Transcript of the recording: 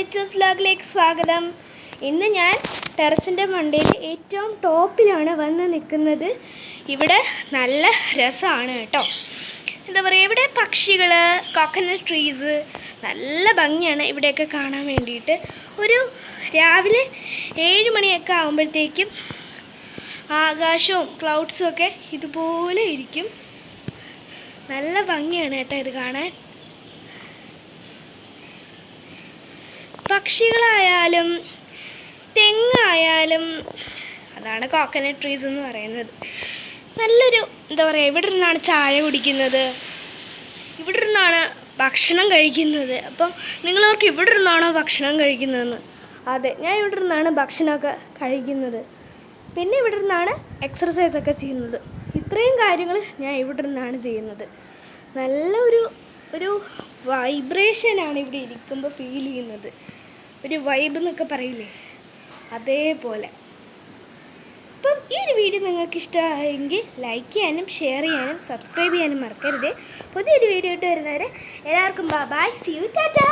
Teachers വ്ലോഗിലേക്ക് സ്വാഗതം. ഇന്ന് ഞാൻ ടെറസിൻ്റെ മണ്ടയിൽ ഏറ്റവും ടോപ്പിലാണ് വന്ന് നിൽക്കുന്നത്. ഇവിടെ നല്ല രസമാണ് കേട്ടോ. എന്താ പറയുക, ഇവിടെ പക്ഷികൾ, കോക്കനട്ട് ട്രീസ്, നല്ല ഭംഗിയാണ് ഇവിടെയൊക്കെ കാണാൻ വേണ്ടിയിട്ട്. ഒരു രാവിലെ 7 മണിയൊക്കെ ആകുമ്പോഴത്തേക്കും ആകാശവും ക്ലൗഡ്സും ഒക്കെ ഇതുപോലെ ഇരിക്കും. നല്ല ഭംഗിയാണ് കേട്ടോ ഇത് കാണാൻ. പക്ഷികളായാലും തെങ്ങായാലും, അതാണ് കോക്കനട്ട് ട്രീസ് എന്ന് പറയുന്നത്. നല്ലൊരു എന്താ പറയുക, ഇവിടെ നിന്നാണ് ചായ കുടിക്കുന്നത്, ഇവിടെ നിന്നാണ് ഭക്ഷണം കഴിക്കുന്നത്. അപ്പം നിങ്ങളവർക്ക് ഇവിടെ നിന്നാണോ ഭക്ഷണം കഴിക്കുന്നതെന്ന്? അതെ, ഞാൻ ഇവിടെ നിന്നാണ് ഭക്ഷണമൊക്കെ കഴിക്കുന്നത്. പിന്നെ ഇവിടെ നിന്നാണ് എക്സർസൈസൊക്കെ ചെയ്യുന്നത്. ഇത്രയും കാര്യങ്ങൾ ഞാൻ ഇവിടെ നിന്നാണ് ചെയ്യുന്നത്. നല്ലൊരു വൈബ്രേഷനാണ് ഇവിടെ ഇരിക്കുമ്പോൾ ഫീൽ ചെയ്യുന്നത്. ഒരു വൈബ് എന്നൊക്കെ പറയില്ലേ, അതേപോലെ. അപ്പം ഈ ഒരു വീഡിയോ നിങ്ങൾക്ക് ഇഷ്ടമായെങ്കിൽ ലൈക്ക് ചെയ്യാനും ഷെയർ ചെയ്യാനും സബ്സ്ക്രൈബ് ചെയ്യാനും മറക്കരുത്. പുതിയൊരു വീഡിയോ ഇട്ട് വരുന്നവരെ എല്ലാവർക്കും ബൈ, സീ യു, ടാറ്റാ.